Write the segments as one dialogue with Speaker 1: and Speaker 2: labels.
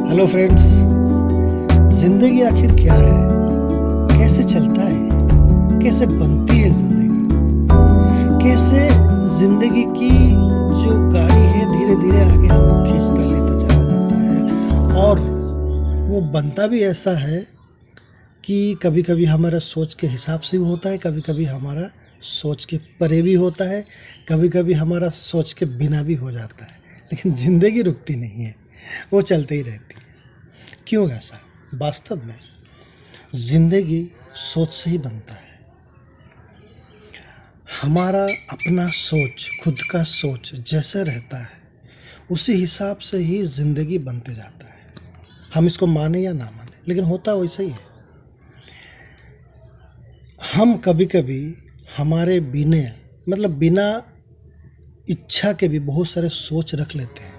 Speaker 1: Hello friends, जिंदगी आखिर क्या है, कैसे चलता है, कैसे बनती है जिंदगी, कैसे जिंदगी की जो गाड़ी है धीरे धीरे आगे हम खींचता लेता चला जाता है और वो बनता भी ऐसा है कि कभी कभी हमारा सोच के हिसाब से भी होता है, कभी कभी हमारा सोच के परे भी होता है, कभी कभी हमारा सोच के बिना भी हो जाता है। लेकिन ज़िंदगी रुकती नहीं है, वो चलते ही रहती है। क्यों ऐसा? वास्तव में ज़िंदगी सोच से ही बनता है। हमारा अपना सोच, खुद का सोच जैसा रहता है उसी हिसाब से ही ज़िंदगी बनते जाता है। हम इसको माने या ना माने, लेकिन होता वैसा ही है। हम कभी कभी हमारे बिना इच्छा के भी बहुत सारे सोच रख लेते हैं।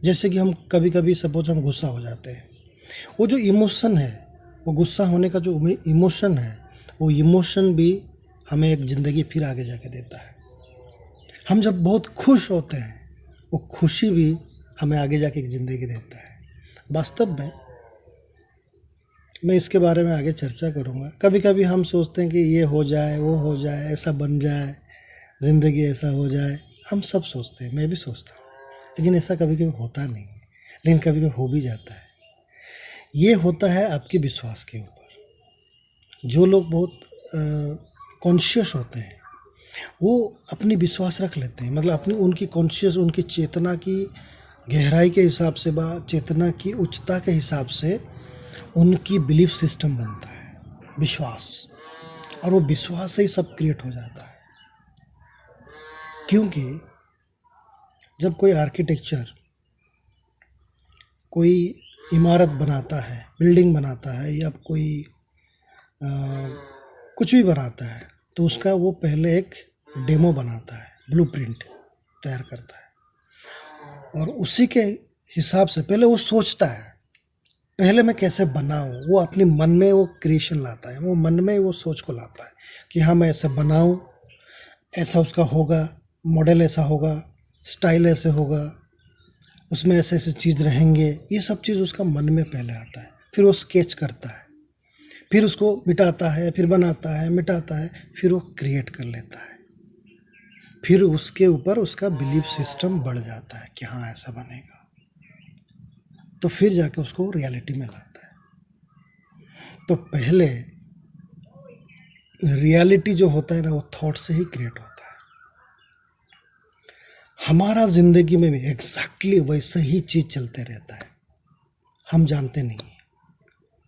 Speaker 1: जैसे कि हम कभी कभी सपोज हम गुस्सा हो जाते हैं, वो जो इमोशन है, वो गुस्सा होने का जो इमोशन है, वो इमोशन भी हमें एक ज़िंदगी फिर आगे जाके देता है। हम जब बहुत खुश होते हैं, वो खुशी भी हमें आगे जाके एक ज़िंदगी देता है। वास्तव में मैं इसके बारे में आगे चर्चा करूँगा। कभी कभी हम सोचते हैं कि ये हो जाए, वो हो जाए, ऐसा बन जाए, ज़िंदगी ऐसा हो जाए। हम सब सोचते हैं, मैं भी सोचता हूँ, लेकिन ऐसा कभी कभी होता नहीं है, लेकिन कभी कभी हो भी जाता है। ये होता है आपके विश्वास के ऊपर। जो लोग बहुत कॉन्शियस होते हैं वो अपनी विश्वास रख लेते हैं, मतलब अपनी उनकी चेतना की गहराई के हिसाब से, चेतना की उच्चता के हिसाब से उनकी बिलीफ सिस्टम बनता है, विश्वास। और वो विश्वास से ही सब क्रिएट हो जाता है। क्योंकि जब कोई आर्किटेक्चर कोई इमारत बनाता है, बिल्डिंग बनाता है, या कोई कुछ भी बनाता है, तो उसका वो पहले एक डेमो बनाता है, ब्लूप्रिंट तैयार करता है, और उसी के हिसाब से पहले वो सोचता है, पहले मैं कैसे बनाऊं। वो अपने मन में वो क्रिएशन लाता है, वो मन में वो सोच को लाता है कि हाँ मैं ऐसे बनाऊं, ऐसा उसका होगा, मॉडल ऐसा होगा, स्टाइल ऐसे होगा, उसमें ऐसे ऐसे चीज़ रहेंगे। ये सब चीज़ उसका मन में पहले आता है। फिर वो स्केच करता है, फिर उसको मिटाता है, फिर बनाता है, मिटाता है, फिर वो क्रिएट कर लेता है। फिर उसके ऊपर उसका बिलीफ सिस्टम बढ़ जाता है कि हाँ ऐसा बनेगा, तो फिर जाके उसको रियलिटी में लाता है। तो पहले रियलिटी जो होता है ना, वो थॉट से ही क्रिएट होता है। हमारा ज़िंदगी में भी एग्जैक्टली वैसे ही चीज़ चलते रहता है, हम जानते नहीं हैं।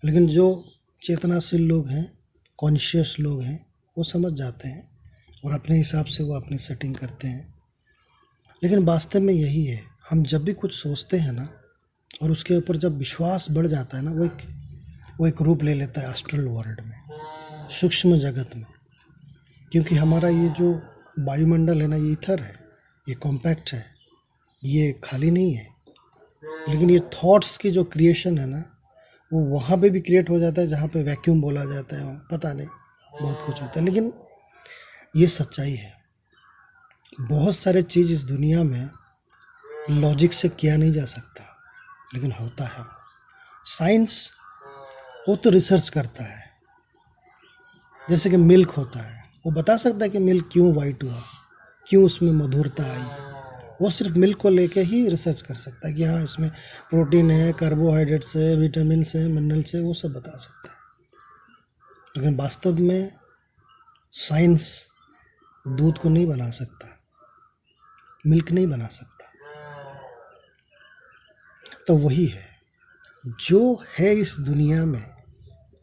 Speaker 1: लेकिन जो चेतनाशील लोग हैं, कॉन्शियस लोग हैं, वो समझ जाते हैं और अपने हिसाब से वो अपनी सेटिंग करते हैं। लेकिन वास्तव में यही है, हम जब भी कुछ सोचते हैं ना, और उसके ऊपर जब विश्वास बढ़ जाता है ना, वो एक रूप ले लेता है एस्ट्रल वर्ल्ड में, सूक्ष्म जगत में। क्योंकि हमारा ये जो वायुमंडल है ना, ये ईथर है, ये कॉम्पैक्ट है, ये खाली नहीं है। लेकिन ये थॉट्स की जो क्रिएशन है ना, वो वहाँ पे भी क्रिएट हो जाता है जहाँ पे वैक्यूम बोला जाता है, पता नहीं बहुत कुछ होता है। लेकिन ये सच्चाई है, बहुत सारे चीज़ इस दुनिया में लॉजिक से किया नहीं जा सकता, लेकिन होता है। साइंस वो तो रिसर्च करता है। जैसे कि मिल्क होता है, वो बता सकता है कि मिल्क क्यों वाइट हुआ, क्यों उसमें मधुरता आई। वो सिर्फ मिल्क को लेके ही रिसर्च कर सकता है कि हाँ इसमें प्रोटीन है, कार्बोहाइड्रेट्स है, विटामिन्स है, मिनरल्स है, वो सब बता सकता है। लेकिन वास्तव में साइंस दूध को नहीं बना सकता, मिल्क नहीं बना सकता। तो वही है, जो है इस दुनिया में,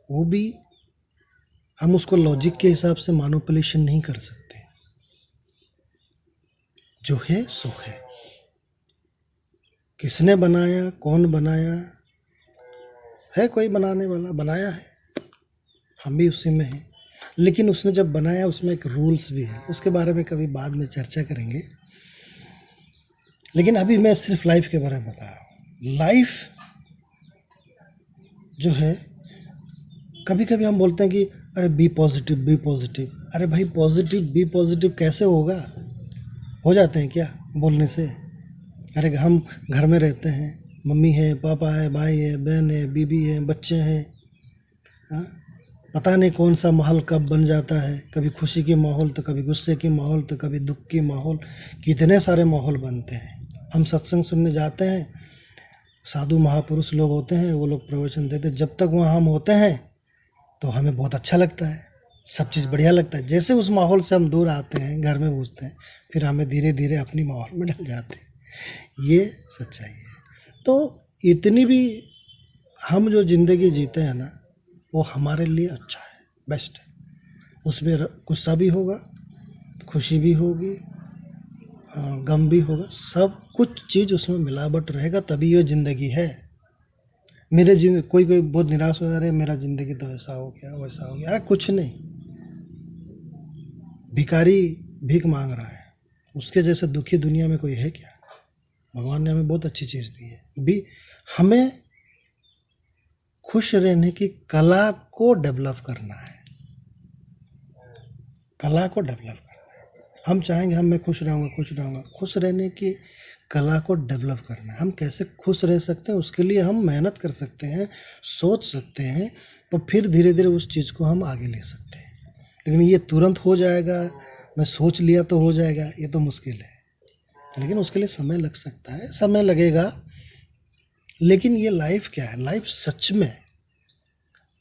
Speaker 1: वो भी हम उसको लॉजिक के हिसाब से मैनिपुलेशन नहीं कर सकते। जो है सो है। किसने बनाया, कौन बनाया है, कोई बनाने वाला बनाया है, हम भी उसी में हैं। लेकिन उसने जब बनाया, उसमें एक रूल्स भी है, उसके बारे में कभी बाद में चर्चा करेंगे। लेकिन अभी मैं सिर्फ लाइफ के बारे में बता रहा हूँ। लाइफ जो है, कभी कभी हम बोलते हैं कि अरे बी पॉजिटिव, बी पॉजिटिव। अरे भाई, पॉजिटिव बी पॉजिटिव कैसे हो जाते हैं क्या बोलने से? अरे हम घर में रहते हैं, मम्मी है, पापा है, भाई है, बहन है, बीबी है, बच्चे हैं। हाँ, पता नहीं कौन सा माहौल कब बन जाता है, कभी खुशी की माहौल तो कभी गुस्से की माहौल तो कभी दुख की माहौल, कितने सारे माहौल बनते हैं। हम सत्संग सुनने जाते हैं, साधु महापुरुष लोग होते हैं, वो लोग प्रवचन देते हैं, जब तक वहाँ हम होते हैं तो हमें बहुत अच्छा लगता है, सब चीज़ बढ़िया लगता है। जैसे उस माहौल से हम दूर आते हैं, घर में घुसते हैं, फिर हमें धीरे धीरे अपनी माहौल में ढल जाते हैं। ये सच्चाई है। तो इतनी भी हम जो ज़िंदगी जीते हैं ना, वो हमारे लिए अच्छा है, बेस्ट है। उसमें गुस्सा भी होगा, खुशी भी होगी, गम भी होगा, सब कुछ चीज़ उसमें मिलावट रहेगा, तभी ये ज़िंदगी है। कोई कोई बहुत निराश हो जा रहे हैं, मेरा ज़िंदगी तो ऐसा हो गया वैसा हो गया। अरे कुछ नहीं, भिखारी भीख मांग रहा है, उसके जैसे दुखी दुनिया में कोई है क्या? भगवान ने हमें बहुत अच्छी चीज़ दी है। भी हमें खुश रहने की कला को डेवलप करना है, कला को डेवलप करना है। हम चाहेंगे मैं खुश रहूँगा, खुश रहने की कला को डेवलप करना है। हम कैसे खुश रह सकते हैं, उसके लिए हम मेहनत कर सकते हैं, सोच सकते हैं, तो फिर धीरे धीरे उस चीज़ को हम आगे ले सकते हैं। लेकिन ये तुरंत हो जाएगा, मैं सोच लिया तो हो जाएगा, ये तो मुश्किल है। लेकिन उसके लिए समय लग सकता है, समय लगेगा। लेकिन ये लाइफ क्या है, लाइफ सच में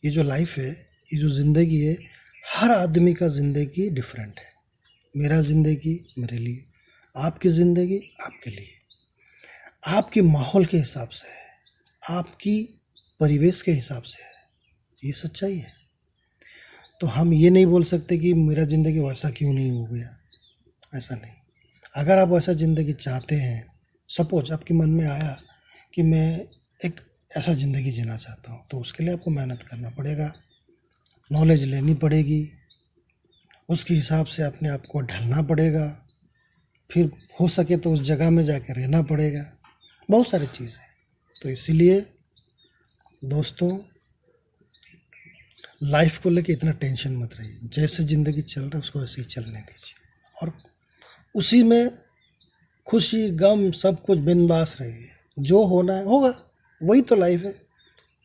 Speaker 1: ये जो लाइफ है, ये जो ज़िंदगी है, हर आदमी का ज़िंदगी डिफरेंट है। मेरा ज़िंदगी मेरे लिए, आपकी ज़िंदगी आपके लिए, आपके माहौल के हिसाब से है, आपकी परिवेश के हिसाब से है। ये सच्चाई है। तो हम ये नहीं बोल सकते कि मेरा ज़िंदगी वैसा क्यों नहीं हो गया, ऐसा नहीं। अगर आप वैसा ज़िंदगी चाहते हैं, सपोज आपके मन में आया कि मैं एक ऐसा ज़िंदगी जीना चाहता हूँ, तो उसके लिए आपको मेहनत करना पड़ेगा, नॉलेज लेनी पड़ेगी, उसके हिसाब से अपने आप को ढलना पड़ेगा, फिर हो सके तो उस जगह में जाके रहना पड़ेगा, बहुत सारी चीज़ें। तो इसीलिए दोस्तों, लाइफ को लेके इतना टेंशन मत रहिए, जैसे ज़िंदगी चल रहा है उसको ऐसे ही चलने दीजिए, और उसी में खुशी गम सब कुछ बिंदास रहिए। जो होना है होगा, वही तो लाइफ है,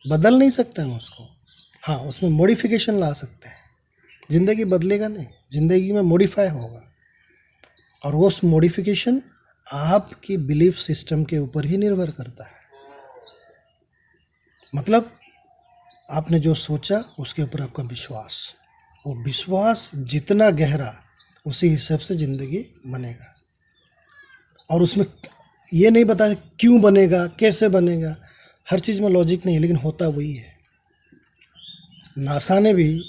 Speaker 1: बदल नहीं सकते हम उसको। हाँ, उसमें मॉडिफिकेशन ला सकते हैं, ज़िंदगी बदलेगा नहीं, ज़िंदगी में मॉडिफाई होगा, और वो मॉडिफिकेशन आपकी बिलीफ सिस्टम के ऊपर ही निर्भर करता है। मतलब आपने जो सोचा उसके ऊपर आपका विश्वास, वो विश्वास जितना गहरा उसी हिसाब से ज़िंदगी बनेगा। और उसमें ये नहीं बताया क्यों बनेगा, कैसे बनेगा, हर चीज़ में लॉजिक नहीं है, लेकिन होता वही है। नासा ने भी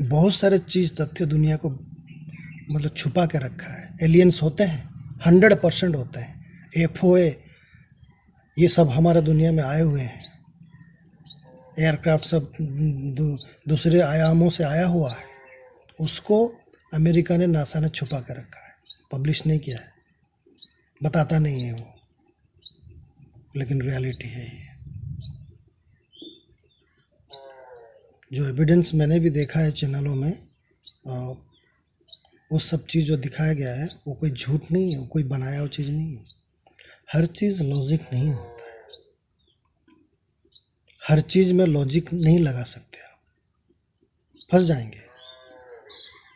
Speaker 1: बहुत सारे चीज़ तथ्य दुनिया को मतलब छुपा के रखा है। एलियंस होते हैं, 100% होते हैं। एफओए ये सब हमारे दुनिया में आए हुए हैं, एयरक्राफ्ट सब दूसरे आयामों से आया हुआ है, उसको अमेरिका ने, नासा ने छुपा के रखा है, पब्लिश नहीं किया है, बताता नहीं है वो, लेकिन रियलिटी है ये। जो एविडेंस मैंने भी देखा है चैनलों में, वो सब चीज़ जो दिखाया गया है वो कोई झूठ नहीं है, वो कोई बनाया हुआ चीज़ नहीं है। हर चीज़ लॉजिक नहीं होता है, हर चीज़ में लॉजिक नहीं लगा सकते, आप फंस जाएंगे।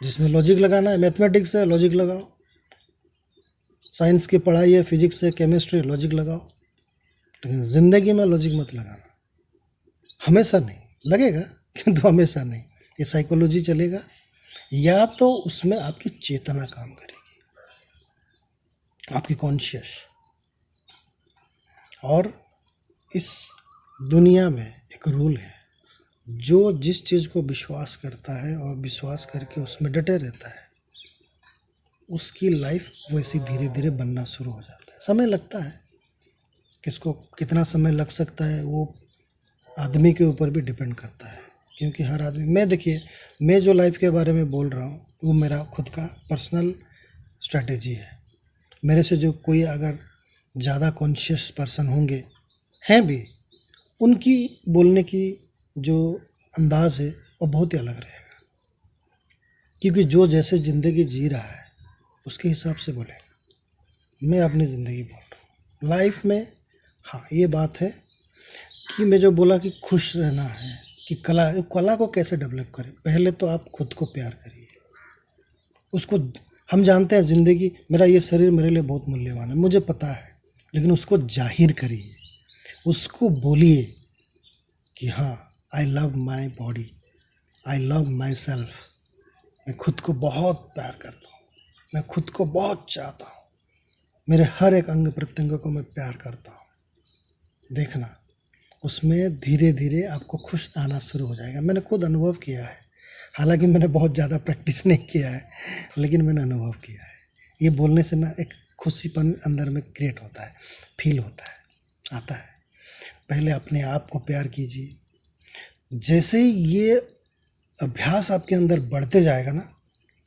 Speaker 1: जिसमें लॉजिक लगाना है, मैथमेटिक्स है लॉजिक लगाओ, साइंस की पढ़ाई है, फिजिक्स है, केमिस्ट्री, लॉजिक लगाओ, लेकिन ज़िंदगी में लॉजिक मत लगाना। हमेशा नहीं लगेगा, किंतु हमेशा नहीं। ये साइकोलॉजी चलेगा, या तो उसमें आपकी चेतना काम करेगी, आपकी कॉन्शियस। और इस दुनिया में एक रूल है, जो जिस चीज़ को विश्वास करता है और विश्वास करके उसमें डटे रहता है, उसकी लाइफ वैसी धीरे धीरे बनना शुरू हो जाता है। समय लगता है, किसको कितना समय लग सकता है वो आदमी के ऊपर भी डिपेंड करता है, क्योंकि हर आदमी, देखिए मैं जो लाइफ के बारे में बोल रहा हूँ वो मेरा खुद का पर्सनल स्ट्रैटेजी है। मेरे से जो कोई अगर ज़्यादा कॉन्शियस पर्सन होंगे, हैं भी, उनकी बोलने की जो अंदाज़ है वो बहुत ही अलग रहेगा, क्योंकि जो जैसे ज़िंदगी जी रहा है उसके हिसाब से बोलेगा। मैं अपनी ज़िंदगी बोल रहा हूँ। लाइफ में हाँ, ये बात है कि मैं जो बोला कि खुश रहना है, कि कला को कैसे डेवलप करें। पहले तो आप खुद को प्यार करिए, उसको। हम जानते हैं ज़िंदगी, मेरा ये शरीर मेरे लिए बहुत मूल्यवान है, मुझे पता है, लेकिन उसको जाहिर करिए, उसको बोलिए कि हाँ, I love my body, I love my self. मैं खुद को बहुत प्यार करता हूँ, मैं खुद को बहुत चाहता हूँ, मेरे हर एक अंग प्रत्यंग को मैं प्यार करता हूँ। देखना, उसमें धीरे धीरे आपको खुश आना शुरू हो जाएगा। मैंने खुद अनुभव किया है, हालांकि मैंने बहुत ज़्यादा प्रैक्टिस नहीं किया है, लेकिन मैंने अनुभव किया है। ये बोलने से ना एक खुशीपन अंदर में क्रिएट होता है, फील होता है, आता है। पहले अपने आप को प्यार कीजिए। जैसे ही ये अभ्यास आपके अंदर बढ़ते जाएगा ना,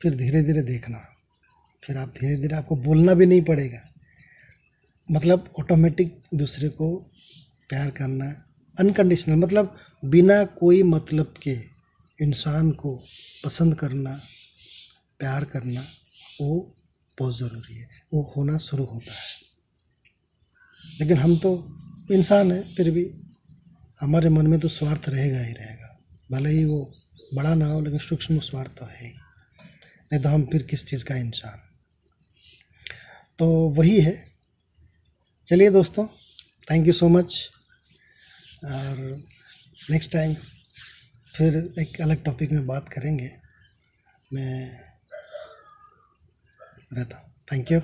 Speaker 1: फिर धीरे धीरे देखना, फिर आप धीरे धीरे, आपको बोलना भी नहीं पड़ेगा, मतलब ऑटोमेटिक दूसरे को प्यार करना, अनकंडीशनल, मतलब बिना कोई मतलब के इंसान को पसंद करना, प्यार करना, वो बहुत ज़रूरी है, वो होना शुरू होता है। लेकिन हम तो इंसान हैं, फिर भी हमारे मन में तो स्वार्थ रहेगा ही रहेगा, भले ही वो बड़ा ना हो, लेकिन सूक्ष्म स्वार्थ तो है ही, नहीं तो हम फिर किस चीज़ का इंसान। तो वही है। चलिए दोस्तों, थैंक यू सो मच, और नेक्स्ट टाइम फिर एक अलग टॉपिक में बात करेंगे। मैं रहता हूँ। Thank you.